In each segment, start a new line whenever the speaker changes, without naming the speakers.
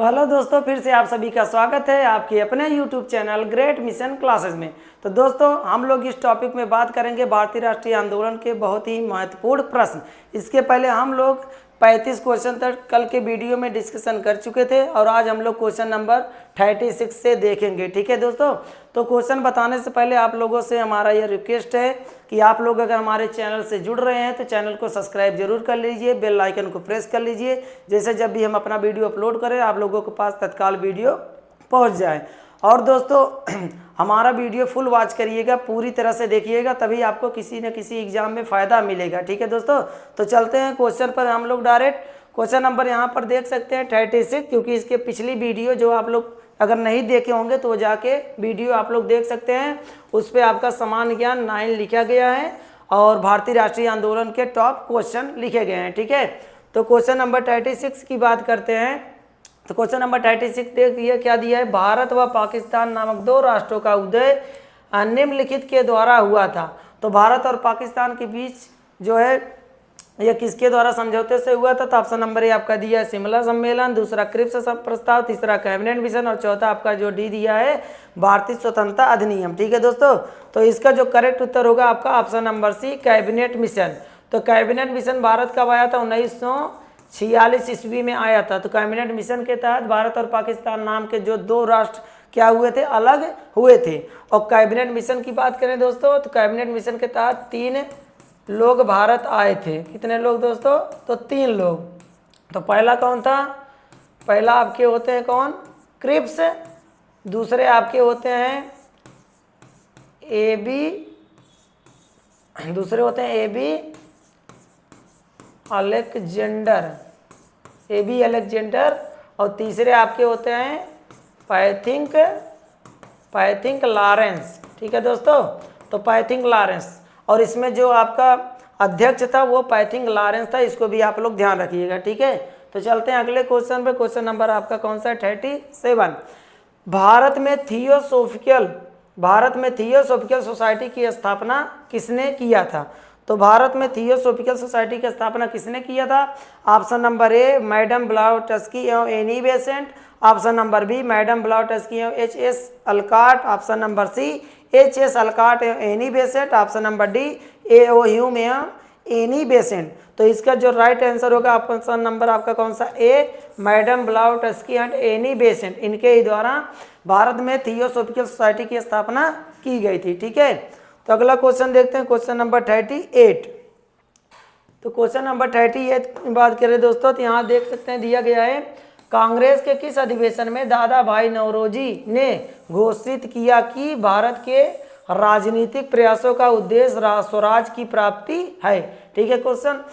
तो हेलो दोस्तों, फिर से आप सभी का स्वागत है आपके अपने YouTube channel great mission classes में। तो दोस्तों, हम लोग इस टॉपिक में बात करेंगे भारतीय राष्ट्रीय आंदोलन के बहुत ही महत्वपूर्ण प्रश्न। इसके पहले हम लोग 35 क्वेश्चन तक कल के वीडियो में डिस्कशन कर चुके थे और आज हम लोग क्वेश्चन नंबर 36 से देखेंगे। ठीक है दोस्तों, तो क्वेश्चन बताने से पहले आप लोगों से हमारा यह रिक्वेस्ट है कि आप लोग अगर हमारे चैनल से जुड़ रहे हैं तो चैनल को सब्सक्राइब जरूर कर लीजिए, बेल आइकन को प्रेस कर लीजिए, जैसे जब भी हम अपना वीडियो अपलोड करें आप लोगों के पास तत्काल वीडियो पहुंच जाए। और दोस्तों हमारा वीडियो फुल वॉच करिएगा, पूरी तरह से देखिएगा, तभी आपको किसी न किसी एग्जाम में फ़ायदा मिलेगा। ठीक है दोस्तों, तो चलते हैं क्वेश्चन पर। हम लोग डायरेक्ट क्वेश्चन नंबर यहाँ पर देख सकते हैं 36, क्योंकि इसके पिछली वीडियो जो आप लोग अगर नहीं देखे होंगे तो जाके वीडियो आप लोग देख सकते हैं। उस पर आपका सामान्य ज्ञान 9 लिखा गया है और भारतीय राष्ट्रीय आंदोलन के टॉप क्वेश्चन लिखे गए हैं। ठीक है, तो क्वेश्चन नंबर 36 की बात करते हैं। तो क्वेश्चन नंबर 36 देखिए क्या दिया है। भारत व पाकिस्तान नामक दो राष्ट्रों का उदय निम्नलिखित के द्वारा हुआ था। तो भारत और पाकिस्तान के बीच जो है यह किसके द्वारा समझौते से हुआ था? तो ऑप्शन नंबर ए आपका दिया है शिमला सम्मेलन, दूसरा क्रिप्स प्रस्ताव, तीसरा कैबिनेट मिशन और चौथा आपका जो डी दिया है भारतीय स्वतंत्रता अधिनियम। ठीक है दोस्तों, तो इसका जो करेक्ट उत्तर होगा आपका option number C cabinet mission. तो कैबिनेट मिशन भारत कब आया था? 1946 ईस्वी में आया था। तो कैबिनेट मिशन के तहत भारत और पाकिस्तान नाम के जो दो राष्ट्र क्या हुए थे? अलग हुए थे। और कैबिनेट मिशन की बात करें दोस्तों, तो कैबिनेट मिशन के तहत 3 लोग भारत आए थे। कितने लोग दोस्तों? तो 3 लोग। तो पहला कौन था? पहला आपके होते हैं कौन? क्रिप्स। दूसरे आपके होते हैं दूसरे होते हैं ए बी अलेक्जेंडर और तीसरे आपके होते हैं पैथिंग लॉरेंस। ठीक है दोस्तों, तो पैथिंग लॉरेंस, और इसमें जो आपका अध्यक्ष था वो पैथिंग लॉरेंस था। इसको भी आप लोग ध्यान रखिएगा। ठीक है, तो चलते हैं अगले क्वेश्चन पे। क्वेश्चन नंबर आपका कौन सा है? 37। भारत में थियोसॉफिकल सोसाइटी की स्थापना किसने किया था? तो भारत में थियोसॉफिकल सोसाइटी की स्थापना किसने किया था? Option number A madam Blavatsky एवं Annie Besant, option number B madam Blavatsky एवं H S. Olcott, option number C H S. Olcott एवं Annie Besant, option number D A O. Hume एवं एनी बेसेंट। तो इसका जो राइट आंसर होगा ऑप्शन नंबर आपका कौन सा? A madam Blavatsky and Annie Besant. इनके ही द्वारा भारत में थियोसॉफिकल सोसाइटी की स्थापना की गई थी। ठीक है, तो अगला क्वेश्चन देखते हैं, क्वेश्चन नंबर 38। तो क्वेश्चन नंबर 38 की बात करें दोस्तों, तो यहाँ देख सकते हैं दिया गया है कांग्रेस के किस अधिवेशन में दादा भाई नौरोजी ने घोषित किया कि भारत के राजनीतिक प्रयासों का उद्देश्य स्वराज की प्राप्ति है? ठीक है क्वेश्चन,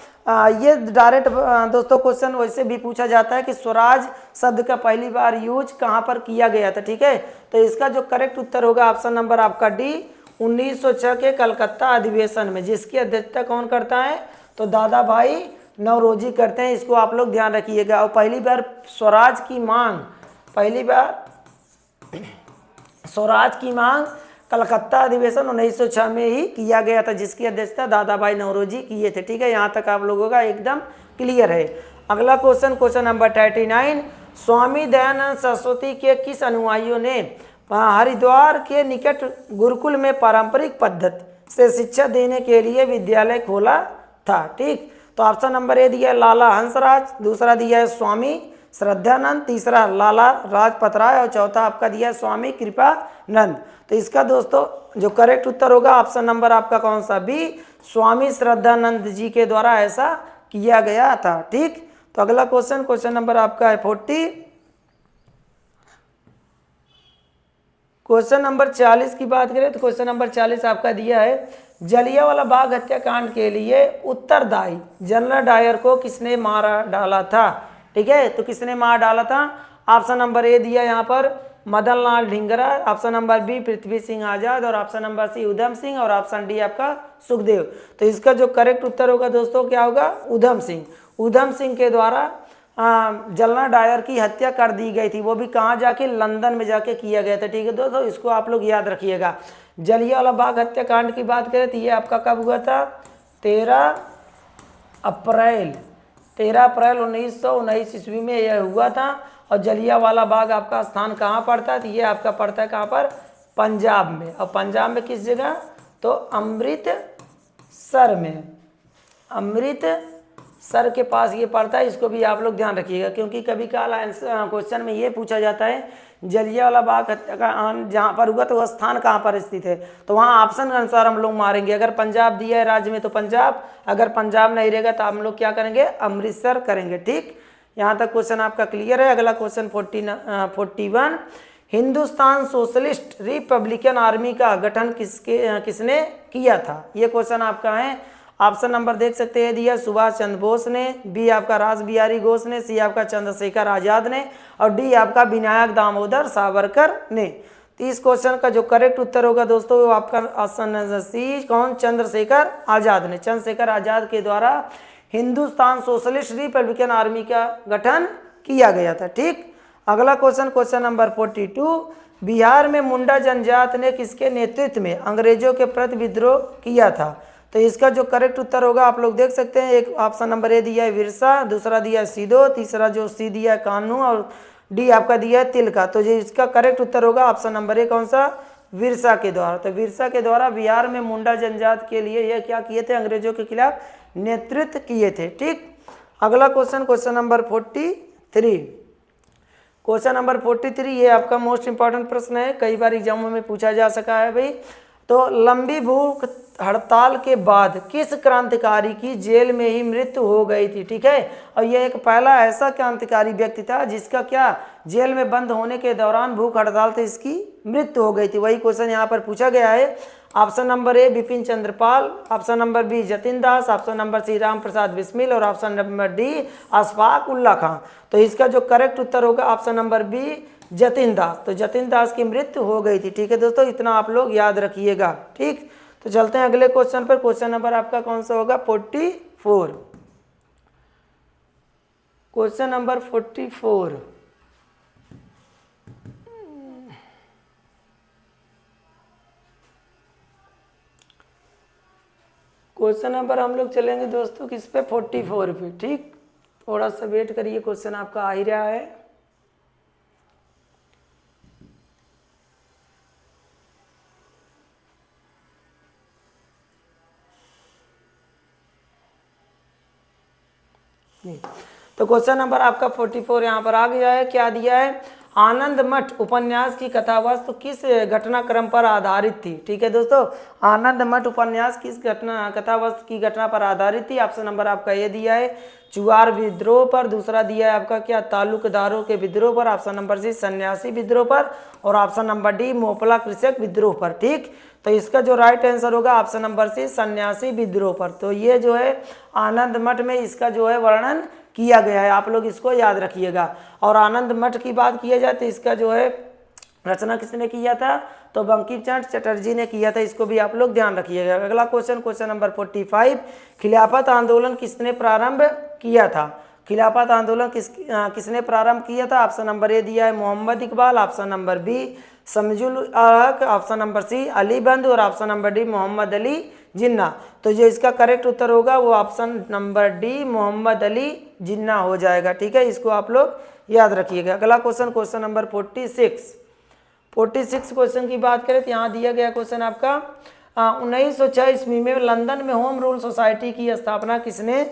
ये डायरेक्ट दोस्तों क्वेश्चन वैसे भी पूछा जाता है कि स्वराज शब्द का पहली बार यूज कहाँ पर किया गया था? ठीक है, तो इसका जो करेक्ट उत्तर होगा ऑप्शन नंबर आपका डी 1906 के कलकत्ता अधिवेशन में, जिसकी अध्यक्षता कौन करता है? तो दादा भाई नौरोजी करते हैं। इसको आप लोग ध्यान रखिएगा। और पहली बार स्वराज की मांग कलकत्ता अधिवेशन 1906 में ही किया गया था, जिसकी अध्यक्षता दादा भाई नौरोजी किए थे। ठीक है, यहाँ तक आप लोगों का एकदम क्लियर है। अगला क्वेश्चन नंबर 39। स्वामी दयानंद सरस्वती के किस अनुयायियों ने हरिद्वार के निकट गुरुकुल में पारंपरिक पद्धति से शिक्षा देने के लिए विद्यालय खोला था? ठीक, तो ऑप्शन नंबर ए दिया है लाला हंसराज, दूसरा दिया है स्वामी श्रद्धानंद, तीसरा लाला राजपत राय और चौथा आपका दिया है स्वामी कृपानंद। तो इसका दोस्तों जो करेक्ट उत्तर होगा ऑप्शन नंबर आपका कौन सा? बी स्वामी श्रद्धानंद जी के द्वारा ऐसा किया गया था। ठीक, तो अगला क्वेश्चन नंबर आपका है 40। क्वेश्चन नंबर 40 की बात करें तो क्वेश्चन नंबर 40 आपका दिया है जलियांवाला बाग हत्याकांड के लिए उत्तरदायी जनरल डायर को किसने मारा डाला था? ठीक है, तो किसने मार डाला था? ऑप्शन नंबर ए दिया यहाँ पर Madan Lal Dhingra, option number B Prithvi Singh आजाद और ऑप्शन नंबर सी उधम सिंह और ऑप्शन डी आपका सुखदेव। तो इसका जो करेक्ट उत्तर होगा दोस्तों क्या होगा? उधम सिंह। उधम सिंह के द्वारा जनरल डायर की हत्या कर दी गई थी। वो भी कहाँ जाके? लंदन में जाके किया गया था। ठीक है दोस्तों, इसको आप लोग याद रखिएगा। जलियांवाला बाग हत्याकांड की बात करें तो ये आपका कब हुआ था? 13 अप्रैल 1919 ईस्वी में यह हुआ था। और जलियांवाला बाग आपका स्थान कहाँ पड़ता है? तो ये आपका पड़ता है कहाँ पर? पंजाब में। और पंजाब में किस जगह? तो अमृतसर में, अमृतसर के पास ये पड़ता है। इसको भी आप लोग ध्यान रखिएगा, क्योंकि कभी काल क्वेश्चन में ये पूछा जाता है जलियांवाला बाग हत्याकांड जहाँ पर हुआ तो वह स्थान कहाँ पर स्थित है, तो वहाँ ऑप्शन के अनुसार हम लोग मारेंगे। अगर पंजाब दिया है राज्य में तो पंजाब, अगर पंजाब नहीं रहेगा तो हम लोग क्या करेंगे? अमृतसर करेंगे। ठीक, यहाँ तक क्वेश्चन आपका क्लियर है। अगला question 41, Hindustan socialist Republican army का गठन किसने किया था? ये क्वेश्चन आपका है। ऑप्शन नंबर देख सकते हैं दिया, सुभाष चंद्र बोस ने, बी आपका रास बिहारी घोष ने, सी आपका चंद्रशेखर आजाद ने, और डी आपका विनायक दामोदर सावरकर ने। तो इस क्वेश्चन का जो करेक्ट उत्तर होगा दोस्तों वो आपका ऑप्शन सी, कौन? चंद्रशेखर आजाद ने। चंद्रशेखर आजाद के द्वारा हिंदुस्तान सोशलिस्ट रिपब्लिकन आर्मी का गठन किया गया था। ठीक, अगला क्वेश्चन, क्वेश्चन नंबर 42, बिहार में मुंडा जनजात ने किसके नेतृत्व में अंग्रेजों के प्रति विद्रोह किया था? तो इसका जो करेक्ट उत्तर होगा आप लोग देख सकते हैं। एक ऑप्शन नंबर ए दिया है विरसा, दूसरा दिया है सिदो, तीसरा जो सी दिया है कान्हू, और डी आपका दिया है तिलका। तो जो इसका करेक्ट उत्तर होगा ऑप्शन नंबर ए, कौन सा? विरसा के द्वारा। तो विरसा के द्वारा बिहार में मुंडा जनजात के लिए यह क्या किए थे? अंग्रेजों के खिलाफ नेतृत्व किए थे। ठीक, अगला question, question number 43, question number 43 ये आपका मोस्ट इंपॉर्टेंट प्रश्न है, कई बार एग्जामों में पूछा जा सका है भाई। तो लंबी भूख हड़ताल के बाद किस क्रांतिकारी की जेल में ही मृत्यु हो गई थी? ठीक है, और यह एक पहला ऐसा क्रांतिकारी व्यक्ति था जिसका क्या जेल में बंद होने के दौरान भूख हड़ताल से इसकी मृत्यु हो गई थी। वही क्वेश्चन यहाँ पर पूछा गया है। Option number A Bipin Chandrapal, option number B Jatin Das, option number C Ram Prasad Bismil, और option number D Ashfaq Ulla Khan. तो इसका जो करेक्ट उत्तर होगा option number B Jatin Das. तो जतिन दास की मृत्यु हो गई थी। ठीक है दोस्तों, इतना आप लोग याद रखिएगा। ठीक, तो चलते हैं अगले क्वेश्चन पर। क्वेश्चन नंबर आपका कौन सा होगा? 44, क्वेश्चन नंबर 44, क्वेश्चन नंबर हम लोग चलेंगे दोस्तों किस पे? 44 पे। ठीक, थोड़ा सा वेट करिए, क्वेश्चन आपका आ ही रहा है। तो क्वेश्चन नंबर आपका 44 यहाँ पर आ गया है। क्या दिया है? आनंद मठ उपन्यास की कथावस्तु किस घटनाक्रम पर आधारित थी? ठीक है दोस्तों, आनंद मठ उपन्यास किस कथावस्तु की घटना पर आधारित थी? ऑप्शन नंबर आपका ये दिया है चुआर विद्रोह पर, दूसरा दिया है आपका क्या तालुकदारों के विद्रोह पर, ऑप्शन नंबर सी सन्यासी विद्रोह पर, और ऑप्शन नंबर डी मोपला कृषक विद्रोह पर। ठीक, तो इसका जो राइट आंसर होगा ऑप्शन नंबर सी सन्यासी विद्रोह पर। तो ये जो है आनंद मठ में इसका जो है वर्णन किया गया है, आप लोग इसको याद रखिएगा। और आनंद मठ की बात किया जाए तो इसका जो है रचना किसने किया था? तो बंकिम चंद्र चटर्जी ने किया था। इसको भी आप लोग ध्यान रखिएगा। अगला क्वेश्चन, क्वेश्चन नंबर 45, खिलाफत आंदोलन किसने प्रारंभ किया था? खिलाफत आंदोलन किसने प्रारंभ किया था? ऑप्शन नंबर ए दिया है Mohammad Iqbal, option number B Samjul Haq, option number C Ali Band, और option number D Mohammad Ali Jinnah. तो जो इसका करेक्ट उत्तर होगा वो option number D Mohammad Ali Jinnah हो जाएगा। ठीक है, इसको आप लोग याद रखिएगा। अगला क्वेश्चन, क्वेश्चन नंबर 46 क्वेश्चन की बात करें तो यहाँ दिया गया क्वेश्चन आपका 1906 ईस्वी में लंदन में होम रूल सोसाइटी की स्थापना किसने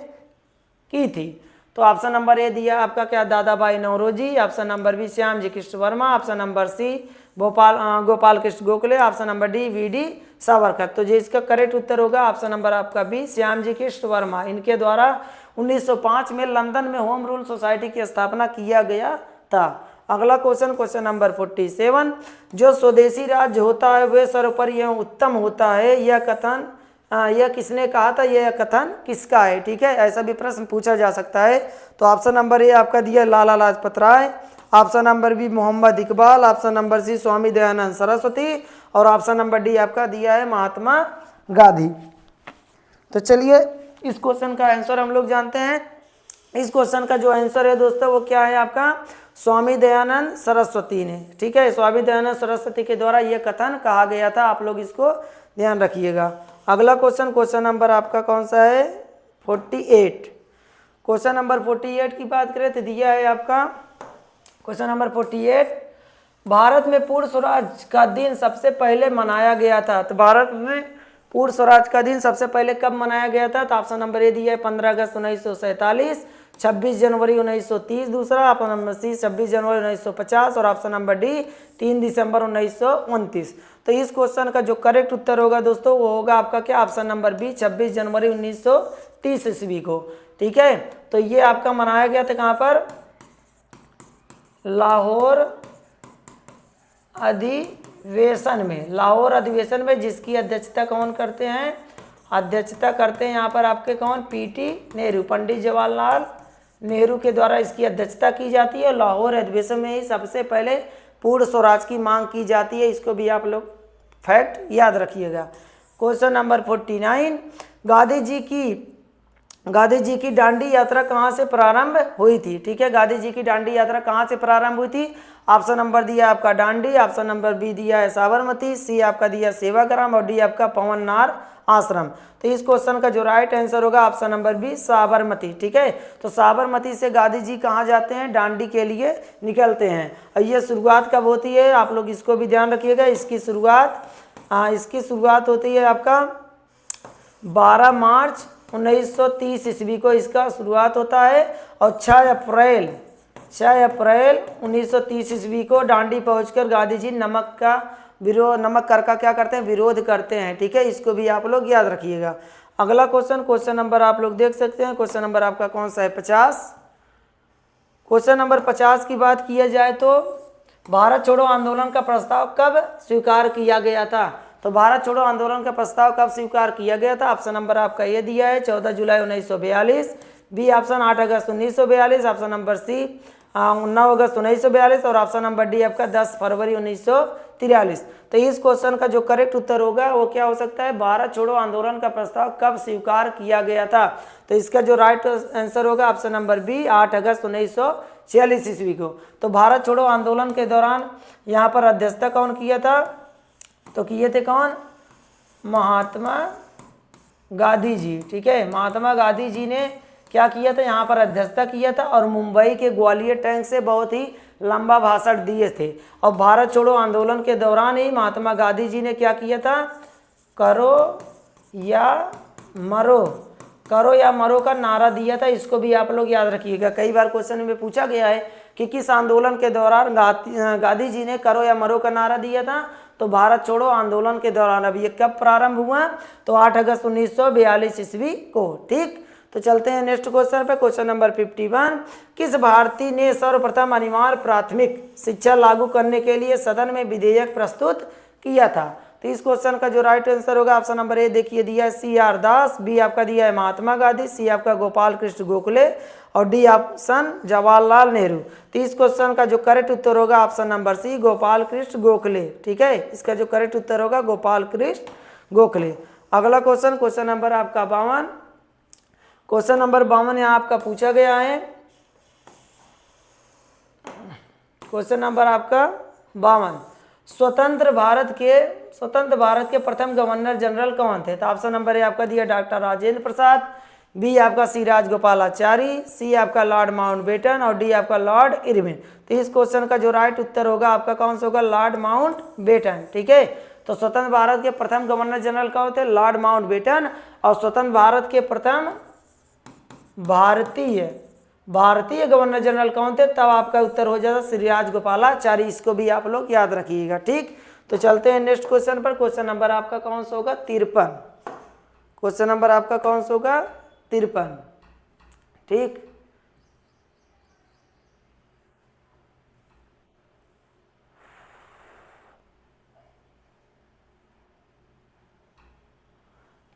की थी? तो ऑप्शन नंबर ए दिया आपका क्या Dadabhai Naoroji, option number B Shyamji Krishna Varma, option number C Gopal Krishna Gokhale, option number D V D. Savarkar. तो जो इसका करेक्ट उत्तर होगा ऑप्शन नंबर आपका बी श्याम जी कृष्ण वर्मा। इनके द्वारा 1905 में लंदन में होम रूल सोसाइटी की स्थापना किया गया था। अगला क्वेश्चन, क्वेश्चन नंबर 47, जो स्वदेशी राज्य होता है वह सर्वोपरि एवं उत्तम होता है, यह किसने कहा था? यह कथन किसका है? ठीक है, ऐसा भी प्रश्न पूछा जा सकता है। तो ऑप्शन नंबर ए आपका दिया Lala Lajpat Rai, option number B Mohammad Iqbal, option number C Swami Dayanand Saraswati, और ऑप्शन नंबर डी आपका दिया है महात्मा गांधी। तो चलिए इस क्वेश्चन का आंसर हम लोग जानते हैं। इस क्वेश्चन का जो आंसर है दोस्तों वो क्या है आपका? स्वामी दयानंद सरस्वती ने। ठीक है, स्वामी दयानंद सरस्वती के द्वारा यह कथन कहा गया था। आप लोग इसको ध्यान रखिएगा। अगला क्वेश्चन, क्वेश्चन नंबर आपका कौन सा है? 48। क्वेश्चन नंबर 48 की बात करें तो दिया है आपका क्वेश्चन नंबर 48, भारत में पूर्ण स्वराज का दिन सबसे पहले मनाया गया था। तो भारत में पूर्ण स्वराज का दिन सबसे पहले कब मनाया गया था? तो ऑप्शन नंबर ए दिया है 15 अगस्त 1947, 26 जनवरी 1930 दूसरा, ऑप्शन नंबर सी 26 जनवरी 1950 और ऑप्शन नंबर डी 3 दिसंबर 1929। तो इस क्वेश्चन का जो करेक्ट उत्तर होगा दोस्तों वो होगा आपका क्या? ऑप्शन नंबर बी 26 जनवरी 1930 ईस्वी को। ठीक है, तो ये आपका मनाया गया था कहाँ पर? लाहौर अधिवेशन में, लाहौर अधिवेशन में, जिसकी अध्यक्षता कौन करते हैं? अध्यक्षता करते हैं यहाँ पर आपके कौन? पीटी नेहरू, पंडित जवाहरलाल नेहरू के द्वारा इसकी अध्यक्षता की जाती है। लाहौर अधिवेशन में ही सबसे पहले पूर्ण स्वराज की मांग की जाती है। इसको भी आप लोग फैक्ट याद रखिएगा। क्वेश्चन नंबर 49, गांधी जी की दांडी यात्रा कहाँ से प्रारंभ हुई थी? ठीक है, गांधी जी की दांडी यात्रा कहाँ से प्रारंभ हुई थी? ऑप्शन नंबर दिया आपका दांडी, ऑप्शन नंबर बी दिया है साबरमती, सी आपका दिया सेवाग्राम और डी आपका पवननार आश्रम। तो इस क्वेश्चन का जो राइट आंसर होगा ऑप्शन नंबर बी साबरमती। ठीक है, तो साबरमती से गांधी जी कहाँ जाते हैं? दांडी के लिए निकलते हैं। और ये शुरुआत कब होती है? आप लोग इसको भी ध्यान रखिएगा। इसकी शुरुआत होती है आपका 12 मार्च 1930 ईस्वी को इसका शुरुआत होता है और 6 अप्रैल 1930 ईस्वी को दांडी पहुंचकर गांधी जी नमक कर का क्या करते हैं? विरोध करते हैं। ठीक है, इसको भी आप लोग याद रखिएगा। अगला क्वेश्चन नंबर आप लोग देख सकते हैं। क्वेश्चन नंबर आपका कौन सा है? 50। क्वेश्चन नंबर 50 की बात किया जाए तो भारत छोड़ो आंदोलन का प्रस्ताव कब स्वीकार किया गया था? तो भारत छोड़ो आंदोलन का प्रस्ताव कब स्वीकार किया गया था? ऑप्शन नंबर आपका ये दिया है 14 जुलाई 1942, बी ऑप्शन 8 अगस्त 1942, ऑप्शन नंबर सी 9 अगस्त 1942 और ऑप्शन नंबर डी आपका 10 फरवरी 1943। तो इस क्वेश्चन का जो करेक्ट उत्तर होगा वो क्या हो सकता है? भारत छोड़ो आंदोलन का प्रस्ताव कब स्वीकार किया गया था? तो इसका जो राइट आंसर होगा ऑप्शन नंबर बी 8 अगस्त 1946 ईस्वी को। तो भारत छोड़ो आंदोलन के दौरान यहाँ पर अध्यक्षता कौन किया था? तो किए थे कौन? महात्मा गांधी जी। ठीक है, महात्मा गांधी जी ने क्या किया था? यहाँ पर अध्यक्षता किया था और मुंबई के ग्वालियर टैंक से बहुत ही लंबा भाषण दिए थे। और भारत छोड़ो आंदोलन के दौरान ही महात्मा गांधी जी ने क्या किया था? करो या मरो का नारा दिया था। इसको भी आप लोग याद रखिएगा। कई बार क्वेश्चन में पूछा गया है कि किस आंदोलन के दौरान गांधी जी ने करो या मरो का नारा दिया था? तो भारत छोड़ो आंदोलन के दौरान। अब ये कब प्रारंभ हुआ? तो 8 अगस्त 1942 ईस्वी को। ठीक, तो चलते हैं नेक्स्ट क्वेश्चन पे। क्वेश्चन नंबर 51, किस भारतीय ने सर्वप्रथम अनिवार्य प्राथमिक शिक्षा लागू करने के लिए सदन में विधेयक प्रस्तुत किया था? तो इस क्वेश्चन का जो राइट आंसर होगा ऑप्शन नंबर ए देखिए दिया है CR दास, बी आपका दिया है महात्मा गांधी, सी आपका गोपाल कृष्ण गोखले और डी ऑप्शन जवाहरलाल नेहरू। तो इस क्वेश्चन का जो करेक्ट उत्तर होगा option number C Gopal Krishna Gokhale. ठीक है, इसका जो करेक्ट उत्तर होगा गोपाल कृष्ण गोखले। अगला क्वेश्चन नंबर आपका 52। क्वेश्चन नंबर 52 यहाँ आपका पूछा गया है। क्वेश्चन नंबर आपका 52, स्वतंत्र भारत के प्रथम गवर्नर जनरल कौन थे? तो ऑप्शन नंबर ए आपका दिया डॉक्टर राजेंद्र प्रसाद, बी आपका सी राजगोपालाचारी, सी आपका लॉर्ड माउंटबेटन और डी आपका लॉर्ड इरविन। तो इस क्वेश्चन का जो राइट उत्तर होगा आपका कौन सा होगा? Lord Mountbatten. ठीक है, तो स्वतंत्र भारत के प्रथम गवर्नर जनरल कौन थे? Lord Mountbatten. और स्वतंत्र भारत के प्रथम भारतीय गवर्नर जनरल कौन थे? तब आपका उत्तर हो जाता श्री राजगोपालाचारी। इसको भी आप लोग याद रखिएगा। ठीक, तो चलते हैं नेक्स्ट क्वेश्चन पर। क्वेश्चन नंबर आपका कौन सा होगा? 53। क्वेश्चन नंबर आपका कौन सा होगा? 53। ठीक,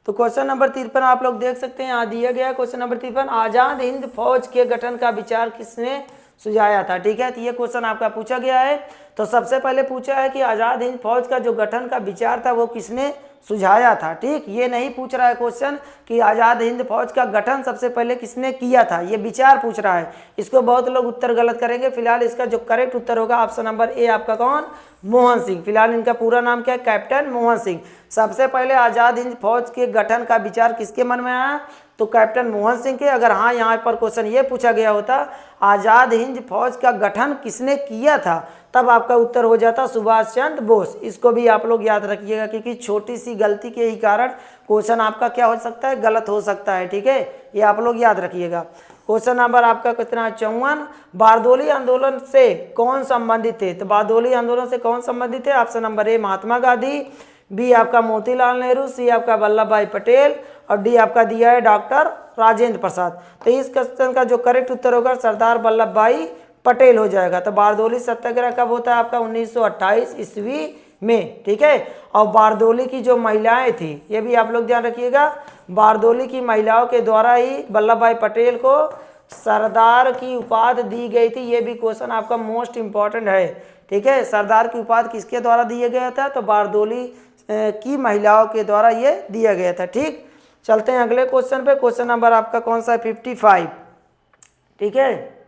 तो क्वेश्चन नंबर 53 आप लोग देख सकते हैं, यहाँ दिया गया क्वेश्चन नंबर 53, आजाद हिंद फौज के गठन का विचार किसने सुझाया था? ठीक है, तो ये क्वेश्चन आपका पूछा गया है। तो सबसे पहले पूछा है कि आजाद हिंद फौज का जो गठन का विचार था वो किसने सुझाया था। ठीक, ये नहीं पूछ रहा है क्वेश्चन कि आजाद हिंद फौज का गठन सबसे पहले किसने किया था, ये विचार पूछ रहा है। इसको बहुत लोग उत्तर गलत करेंगे। फिलहाल इसका जो करेक्ट उत्तर होगा ऑप्शन नंबर ए आपका कौन? मोहन सिंह। फिलहाल इनका पूरा नाम क्या है? कैप्टन मोहन सिंह। सबसे पहले आजाद हिंद फौज के गठन का विचार किसके मन में आया? तो कैप्टन मोहन सिंह के। अगर हाँ यहाँ पर क्वेश्चन ये पूछा गया होता आज़ाद हिंद फौज का गठन किसने किया था, तब आपका उत्तर हो जाता सुभाष चंद्र बोस। इसको भी आप लोग याद रखिएगा, क्योंकि छोटी सी गलती के ही कारण क्वेश्चन आपका क्या हो सकता है, गलत हो सकता है। ठीक है, ये आप लोग याद रखिएगा। क्वेश्चन नंबर आपका कितना 54, बारदोली आंदोलन से कौन संबंधित थे। तो बारदोली आंदोलन से कौन संबंधित है, option number A Mahatma Gandhi, B आपका मोतीलाल नेहरू, सी आपका वल्लभ भाई पटेल और डी आपका दिया है डॉक्टर राजेंद्र प्रसाद। तो इस क्वेश्चन का जो करेक्ट उत्तर होगा सरदार वल्लभ भाई पटेल हो जाएगा। तो बारदोली सत्याग्रह कब होता है आपका 1928 ईस्वी में। ठीक है, और बारदोली की जो महिलाएं थी ये भी आप लोग ध्यान रखिएगा, बारदोली की महिलाओं के द्वारा ही वल्लभ भाई पटेल को सरदार की उपाधि दी गई थी। ये भी क्वेश्चन आपका मोस्ट इंपॉर्टेंट है। ठीक है, सरदार की उपाधि किसके द्वारा दिया गया था, तो बारदोली की महिलाओं के द्वारा ये दिया गया था। ठीक, चलते हैं अगले क्वेश्चन पे। क्वेश्चन नंबर आपका कौन सा है 55। ठीक है,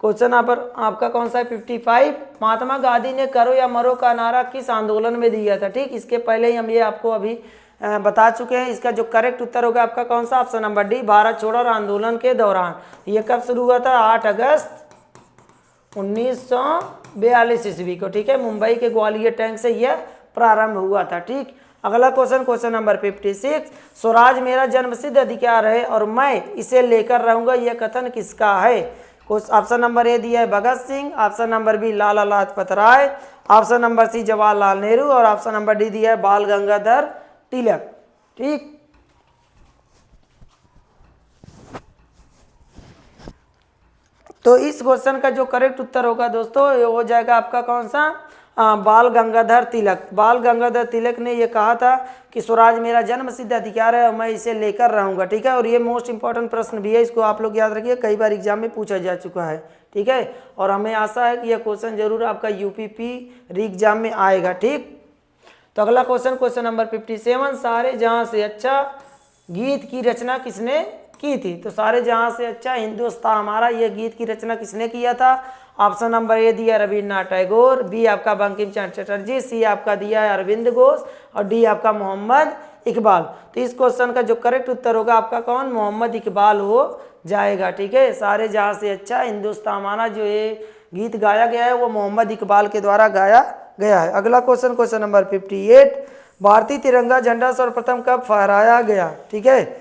क्वेश्चन नंबर आपका कौन सा है 55। महात्मा गांधी ने करो या मरो का नारा किस आंदोलन में दिया था। ठीक, इसके पहले ही हम ये आपको अभी बता चुके हैं। इसका जो करेक्ट उत्तर होगा आपका कौन सा, ऑप्शन नंबर डी भारत छोड़ो आंदोलन के दौरान। ये कब शुरू हुआ था, 8 अगस्त 1942 ईस्वी को। ठीक है, मुंबई के ग्वालियर टैंक से यह प्रारंभ हुआ था। ठीक, अगला क्वेश्चन, क्वेश्चन नंबर 56, स्वराज मेरा जन्मसिद्ध अधिकार है और मैं इसे लेकर रहूंगा, यह कथन किसका है। ऑप्शन नंबर ए दिया है Bhagat Singh, option number B Lala Lajpat Rai, option number C Jawaharlal Nehru और ऑप्शन नंबर डी दिया है बाल गंगाधर तिलक। ठीक, तो इस क्वेश्चन का जो करेक्ट उत्तर होगा दोस्तों ये हो जाएगा आपका कौन सा, बाल गंगाधर तिलक। बाल गंगाधर तिलक ने ये कहा था कि स्वराज मेरा जन्म सिद्ध अधिकार है और मैं इसे लेकर रहूंगा। ठीक है, और ये मोस्ट इंपॉर्टेंट प्रश्न भी है, इसको आप लोग याद रखिए, कई बार एग्जाम में पूछा जा चुका है। ठीक है, और हमें आशा है कि यह क्वेश्चन जरूर आपका यूपीपी री एग्जाम में आएगा। ठीक, तो अगला क्वेश्चन, क्वेश्चन नंबर 57, सारे जहां से अच्छा गीत की रचना किसने की थी। तो सारे जहां से अच्छा हिंदुस्तान हमारा, यह गीत की रचना किसने किया था। ऑप्शन नंबर ए दिया रविन्द्रनाथ टैगोर, बी आपका बंकिम चंद्र चटर्जी, सी आपका दिया है अरविंद घोष और डी आपका मोहम्मद इकबाल। तो इस क्वेश्चन का जो करेक्ट उत्तर होगा आपका कौन, मोहम्मद इकबाल हो जाएगा। ठीक है, सारे जहां से अच्छा हिंदुस्तान हमारा जो ये गीत गाया गया है वो मोहम्मद इकबाल के द्वारा गाया गया है। अगला क्वेश्चन, क्वेश्चन नंबर 58, भारतीय तिरंगा झंडा सर्वप्रथम कब फहराया गया। ठीक है,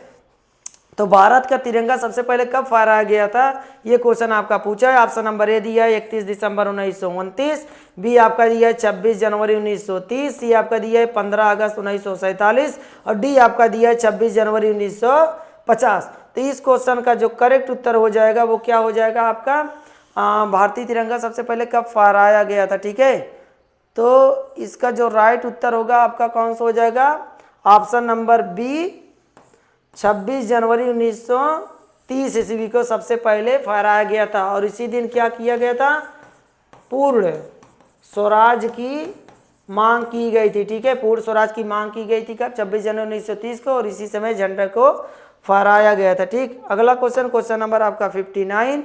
तो भारत का तिरंगा सबसे पहले कब फहराया गया था, ये क्वेश्चन आपका पूछा है। ऑप्शन नंबर ए दिया है 31 दिसंबर 1929, बी आपका दिया है 26 जनवरी 1930, सी आपका दिया है 15 अगस्त 1947 और डी आपका दिया है 26 जनवरी 1950। तो इस क्वेश्चन का जो करेक्ट उत्तर हो जाएगा वो क्या हो जाएगा आपका, भारतीय तिरंगा सबसे पहले कब फहराया गया था। ठीक है, तो इसका जो राइट उत्तर होगा आपका कौन सा हो जाएगा, ऑप्शन नंबर बी 26 जनवरी 1930 ईस्वी को सबसे पहले फहराया गया था। और इसी दिन क्या किया गया था, पूर्ण स्वराज की मांग की गई थी। ठीक है, पूर्ण स्वराज की मांग की गई थी कब, 26 जनवरी 1930 को, और इसी समय झंडे को फहराया गया था। ठीक, अगला क्वेश्चन, क्वेश्चन नंबर आपका 59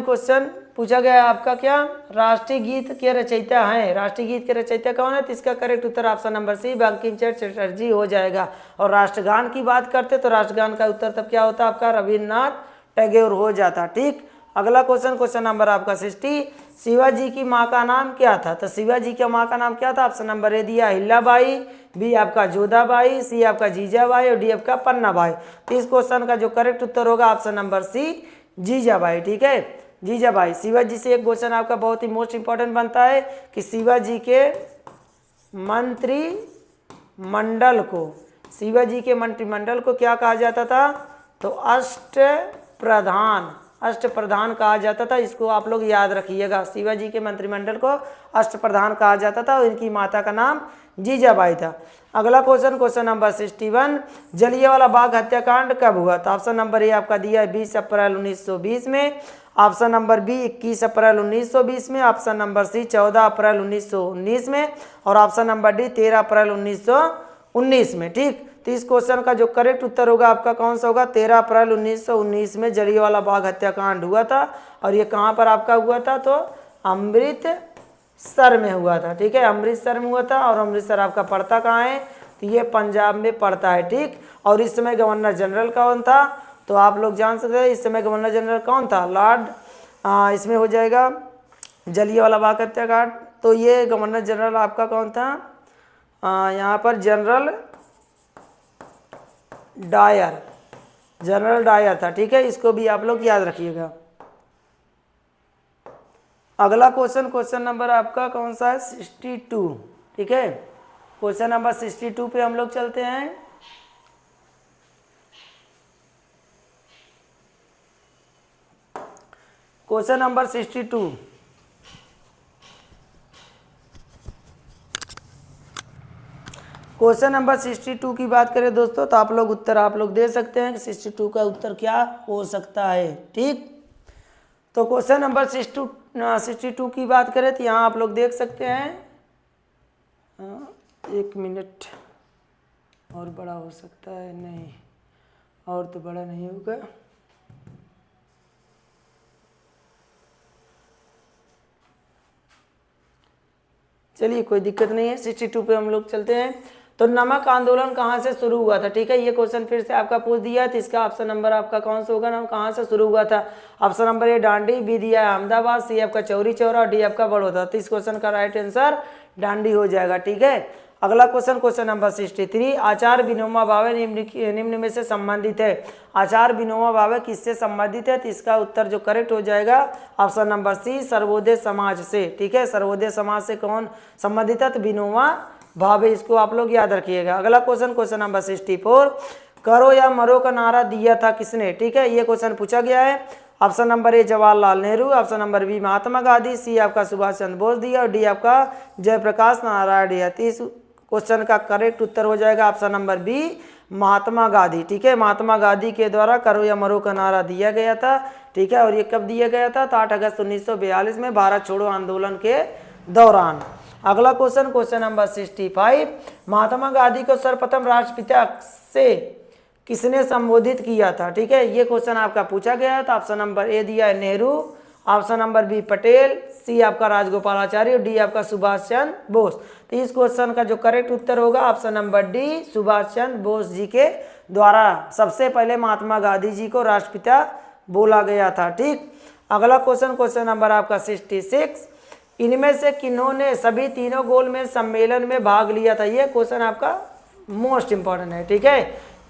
क्वेश्चन पूछा गया है आपका क्या, राष्ट्रीय गीत के रचयिता हैं। राष्ट्रीय गीत के रचयिता कौन है, तो इसका करेक्ट उत्तर ऑप्शन नंबर सी बंकिम चंद्र चटर्जी हो जाएगा। और राष्ट्रगान की बात करते तो राष्ट्रगान का उत्तर तब क्या होता आपका, रविन्द्रनाथ टैगोर हो जाता। ठीक, अगला क्वेश्चन, क्वेश्चन नंबर आपका 60, शिवाजी की माँ का नाम क्या था। तो शिवाजी की माँ का नाम क्या था, ऑप्शन नंबर ए दिया अहिल्याबाई, बी आपका जोधाबाई, सी आपका जीजाबाई और डी आपका पन्नाबाई। तो इस क्वेश्चन का जो करेक्ट उत्तर होगा ऑप्शन नंबर सी जीजाबाई। ठीक है, जीजाबाई। शिवाजी से एक क्वेश्चन आपका बहुत ही मोस्ट इंपॉर्टेंट बनता है कि शिवाजी के मंत्रिमंडल को, शिवाजी के मंत्रिमंडल को क्या कहा जाता था, तो अष्टप्रधान कहा जाता था। इसको आप लोग याद रखिएगा, शिवाजी के मंत्रिमंडल को अष्टप्रधान कहा जाता था और इनकी माता का नाम जीजाबाई था। अगला question, question number 61, Jallianwala Bagh हत्याकांड कब हुआ। तो ऑप्शन नंबर ए आपका दिया है 20 अप्रैल 1920 में, ऑप्शन नंबर बी 21 अप्रैल 1920 में, ऑप्शन नंबर सी 14 अप्रैल 1919 में और ऑप्शन नंबर डी 13 अप्रैल 1919 में। ठीक, तो इस क्वेश्चन का जो करेक्ट उत्तर होगा आपका कौन सा होगा, 13 अप्रैल 1919 में जलियांवाला बाग हत्याकांड हुआ था। और ये कहाँ पर आपका हुआ था, तो अमृतसर में हुआ था। ठीक है, अमृतसर में हुआ था। और अमृतसर आपका पड़ता कहाँ है? तो ये पंजाब में पड़ता है। ठीक, और इस समय गवर्नर जनरल कौन था? तो आप लोग जान सकते हैं इस समय गवर्नर जनरल कौन था? लॉर्ड, इसमें हो जाएगा जलियांवाला बाग हत्याकांड। तो ये गवर्नर जनरल आपका कौन था? यहाँ पर जनरल डायर, जनरल डायर था। ठीक है, इसको भी आप लोग याद रखिएगा। अगला क्वेश्चन नंबर आपका कौन सा है? 62। ठीक है, क्वेश्चन नंबर 62 पे हम लोग चलते हैं। Question number 62। क्वेश्चन नंबर 62 की बात करें दोस्तों, तो आप लोग उत्तर आप लोग दे सकते हैं कि 62 का उत्तर क्या हो सकता है। ठीक, तो क्वेश्चन नंबर 62 की बात करें तो यहाँ आप लोग देख सकते हैं, 1 मिनट, और बड़ा हो सकता है? नहीं, और तो बड़ा नहीं होगा। चलिए, कोई दिक्कत नहीं है। 62 पे हम लोग चलते हैं। तो नमक आंदोलन कहाँ से शुरू हुआ था? ठीक है, ये क्वेश्चन फिर से आपका पूछ दिया है, तो इसका ऑप्शन नंबर आपका कौन सा होगा ना? कहाँ से शुरू हुआ था? Option number A Dandi, B दिया है अहमदाबाद, सी आपका चौरी चौरा और डी आपका बड़ौदा। तो इस क्वेश्चन का राइट आंसर डांडी हो जाएगा। ठीक है, अगला क्वेश्चन नंबर 63। आचार विनोबा भावे निम्न में से संबंधित है। आचार विनोबा भावे किससे संबंधित है? तो इसका उत्तर जो करेक्ट हो जाएगा ऑप्शन नंबर सी, सर्वोदय समाज से। ठीक है, सर्वोदय समाज से कौन संबंधित है? तो विनोबा भावे, इसको आप लोग याद रखिएगा। अगला क्वेश्चन नंबर 64। करो या मरो का नारा दिया था किसने? ठीक है, ये क्वेश्चन पूछा गया है। Option number A Jawaharlal Nehru, option number B Mahatma Gandhi, C आपका सुभाष चंद्र बोस दिया और डी आपका जयप्रकाश नारायण दिया। तो इस क्वेश्चन का करेक्ट उत्तर हो जाएगा option number B, Mahatma Gandhi. ठीक है, महात्मा गांधी के द्वारा करो या मरो का नारा दिया गया था। ठीक है, और ये कब दिया गया था? तो 8 अगस्त 1942 में भारत छोड़ो आंदोलन के दौरान। अगला क्वेश्चन नंबर 65। महात्मा गांधी को सर्वप्रथम राष्ट्रपिता से किसने संबोधित किया था? ठीक है, ये क्वेश्चन आपका पूछा गया है। तो ऑप्शन नंबर ए दिया है Nehru, option number B Patel, C आपका राजगोपालाचारी और डी आपका सुभाष चंद्र बोस। तो इस क्वेश्चन का जो करेक्ट उत्तर होगा option number D, Subhash Chandra Bose ji के द्वारा सबसे पहले महात्मा गांधी जी को राष्ट्रपिता बोला गया था। ठीक, अगला क्वेश्चन नंबर आपका 66। इनमें से किन्होंने सभी तीनों गोलमेज सम्मेलन में भाग लिया था? ये क्वेश्चन आपका मोस्ट इंपॉर्टेंट है। ठीक है,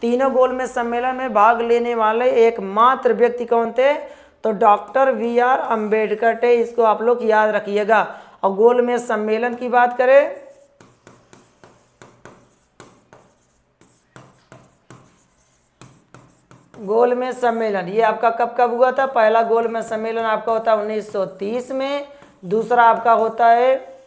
तीनों गोलमेज सम्मेलन में भाग लेने वाले एकमात्र व्यक्ति कौन थे? तो डॉक्टर BR अम्बेडकर थे। इसको आप लोग याद रखिएगा। और गोलमेज सम्मेलन की बात करें, गोलमेज सम्मेलन ये आपका कब कब हुआ था? पहला गोलमेज सम्मेलन आपका होता है 1930 में, दूसरा आपका होता है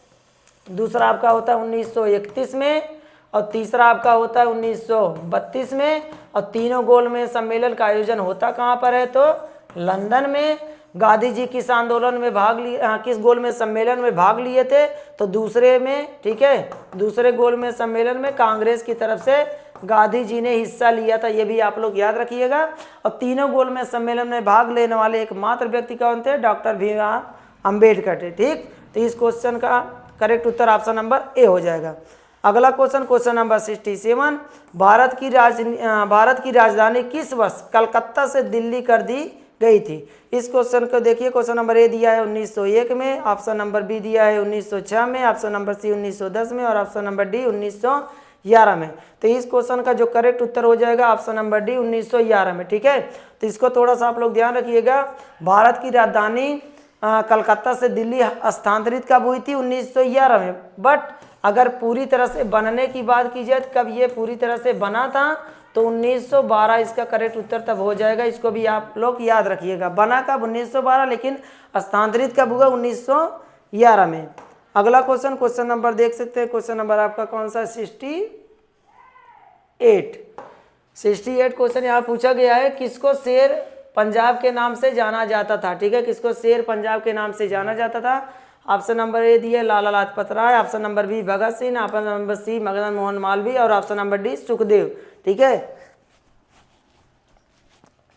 1931 में, और तीसरा आपका होता है 1932 में। और तीनों गोलमेज सम्मेलन का आयोजन होता कहाँ पर है? तो लंदन में। गांधी जी किस आंदोलन में भाग लिए, किस गोलमेज सम्मेलन में भाग लिए थे? तो दूसरे में। ठीक है, दूसरे गोलमेज सम्मेलन में कांग्रेस की तरफ से गांधी जी ने हिस्सा लिया था, ये भी आप लोग याद रखिएगा। और तीनों गोलमेज सम्मेलन में भाग लेने वाले एकमात्र व्यक्ति कौन थे? डॉक्टर BR अम्बेडकर थे। ठीक, तो इस क्वेश्चन का करेक्ट उत्तर ऑप्शन नंबर ए हो जाएगा। अगला क्वेश्चन नंबर 67। भारत की राजधानी किस वर्ष कलकत्ता से दिल्ली कर दी गई थी? इस क्वेश्चन को देखिए, क्वेश्चन नंबर ए दिया है 1901 में, ऑप्शन नंबर बी दिया है 1906 में, ऑप्शन नंबर सी 1910 में और ऑप्शन नंबर डी 1911 में। तो इस क्वेश्चन का जो करेक्ट उत्तर हो जाएगा ऑप्शन नंबर डी 1911 में। ठीक है, तो इसको थोड़ा सा आप लोग ध्यान रखिएगा। भारत की राजधानी कलकत्ता से दिल्ली स्थानांतरित कब हुई थी? 1911 में। बट अगर पूरी तरह से बनने की बात की जाए तो कब ये पूरी तरह से बना था? तो 1912 इसका करेक्ट उत्तर तब हो जाएगा। इसको भी आप लोग याद रखिएगा। बना कब? 1912, लेकिन स्थानांतरित कब हुआ? 1911 में। अगला क्वेश्चन नंबर देख सकते हैं। क्वेश्चन नंबर आपका कौन सा? 68 क्वेश्चन यहाँ पूछा गया है, किसको शेर पंजाब के नाम से जाना जाता था? ठीक है, किसको शेर पंजाब के नाम से जाना जाता था? ऑप्शन नंबर ए दिए Lala Lajpat Rai, option number B Bhagat Singh, option number C Madan Mohan Malviya और ऑप्शन नंबर डी सुखदेव। ठीक है,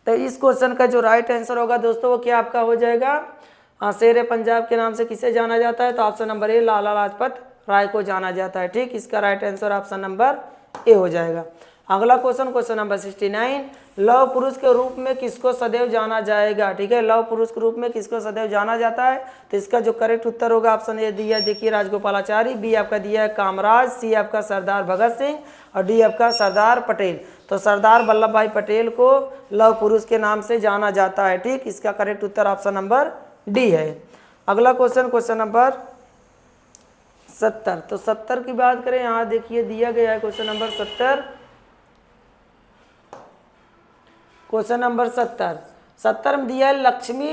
तो इस क्वेश्चन का जो राइट आंसर होगा दोस्तों वो क्या आपका हो जाएगा? शेर पंजाब के नाम से किसे जाना जाता है? तो ऑप्शन नंबर ए लाला लाजपत राय को जाना जाता है। ठीक, इसका राइट आंसर ऑप्शन नंबर ए हो जाएगा। अगला क्वेश्चन, क्वेश्चन नंबर 69, लव पुरुष के रूप में किसको सदैव जाना जाएगा? ठीक है, लव पुरुष के रूप में किसको सदैव जाना जाता है? तो इसका जो करेक्ट उत्तर होगा ऑप्शन ए दिया देखिए राजगोपालाचारी, बी आपका दिया है कामराज, सी आपका सरदार भगत सिंह और डी आपका सरदार पटेल। तो सरदार वल्लभ भाई पटेल को लव पुरुष के नाम से जाना जाता है। ठीक, इसका करेक्ट उत्तर ऑप्शन नंबर डी है। अगला क्वेश्चन, क्वेश्चन नंबर 70। तो 70 की बात करें, यहाँ देखिए दिया गया है क्वेश्चन नंबर 70। क्वेश्चन नंबर 70 में दिया है लक्ष्मी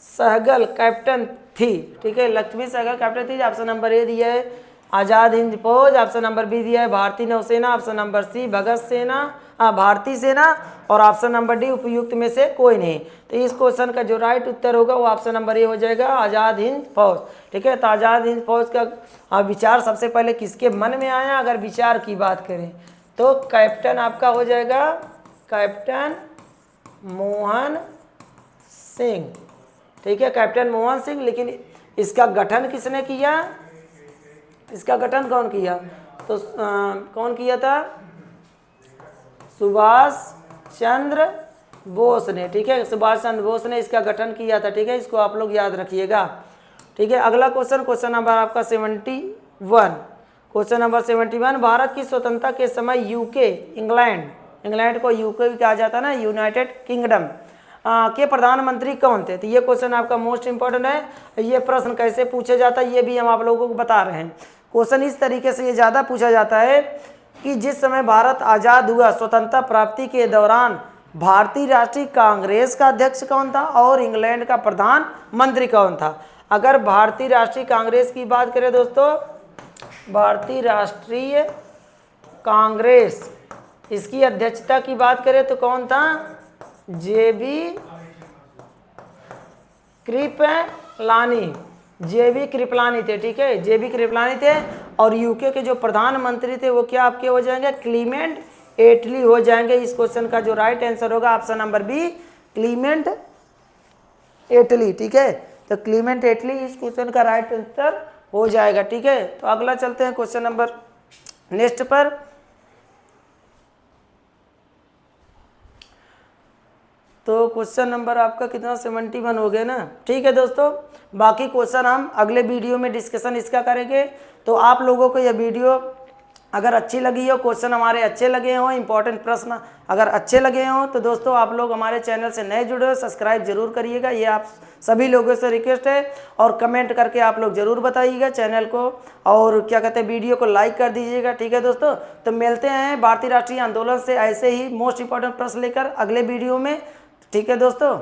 सहगल कैप्टन थी। ठीक है, लक्ष्मी सहगल कैप्टन थी। ऑप्शन नंबर ए दिया है आज़ाद हिंद फौज, ऑप्शन नंबर बी दिया है भारतीय नौसेना, ऑप्शन नंबर सी भगत सेना भारतीय सेना और ऑप्शन नंबर डी उपयुक्त में से कोई नहीं। तो इस क्वेश्चन का जो राइट उत्तर होगा वो ऑप्शन नंबर ए हो जाएगा आज़ाद हिंद फौज। ठीक है, तो आज़ाद हिंद फौज का विचार सबसे पहले किसके मन में आया? अगर विचार की बात करें तो कैप्टन आपका हो जाएगा कैप्टन मोहन सिंह। ठीक है, कैप्टन मोहन सिंह। लेकिन इसका गठन किसने किया? इसका गठन कौन किया? तो कौन किया था? सुभाष चंद्र बोस ने। ठीक है, सुभाष चंद्र बोस ने इसका गठन किया था। ठीक है, इसको आप लोग याद रखिएगा। ठीक है, अगला क्वेश्चन, क्वेश्चन नंबर आपका 71। क्वेश्चन नंबर 71, भारत की स्वतंत्रता के समय यूके इंग्लैंड को यूके भी कहा जाता है ना, यूनाइटेड किंगडम के प्रधानमंत्री कौन थे? तो ये क्वेश्चन आपका मोस्ट इंपॉर्टेंट है। ये प्रश्न कैसे पूछा जाता है ये भी हम आप लोगों को बता रहे हैं। क्वेश्चन इस तरीके से ये ज़्यादा पूछा जाता है कि जिस समय भारत आज़ाद हुआ, स्वतंत्रता प्राप्ति के दौरान भारतीय राष्ट्रीय कांग्रेस का अध्यक्ष कौन था और इंग्लैंड का प्रधानमंत्री कौन था? अगर भारतीय राष्ट्रीय कांग्रेस की बात करें दोस्तों, भारतीय राष्ट्रीय कांग्रेस इसकी अध्यक्षता की बात करें तो कौन था? जेबी कृपलानी थे। ठीक है, जेबी कृपलानी थे। और यूके के जो प्रधानमंत्री थे वो क्या आपके हो जाएंगे? क्लीमेंट एटली हो जाएंगे। इस क्वेश्चन का जो राइट आंसर होगा ऑप्शन नंबर बी क्लीमेंट एटली। ठीक है, तो क्लीमेंट एटली इस क्वेश्चन का राइट आंसर हो जाएगा। ठीक है, तो अगला चलते हैं क्वेश्चन नंबर नेक्स्ट पर। तो क्वेश्चन नंबर आपका कितना 71 हो गया ना। ठीक है दोस्तों, बाकी क्वेश्चन हम अगले वीडियो में डिस्कशन इसका करेंगे। तो आप लोगों को यह वीडियो अगर अच्छी लगी हो, क्वेश्चन हमारे अच्छे लगे हों, इंपॉर्टेंट प्रश्न अगर अच्छे लगे हों तो दोस्तों आप लोग हमारे चैनल से नए जुड़े हो सब्सक्राइब जरूर करिएगा, ये आप सभी लोगों से रिक्वेस्ट है। और कमेंट करके आप लोग ज़रूर बताइएगा चैनल को, और क्या कहते हैं वीडियो को लाइक कर दीजिएगा। ठीक है दोस्तों, तो मिलते हैं भारतीय राष्ट्रीय आंदोलन से ऐसे ही मोस्ट इंपॉर्टेंट प्रश्न लेकर अगले वीडियो में। ठीक है दोस्तों।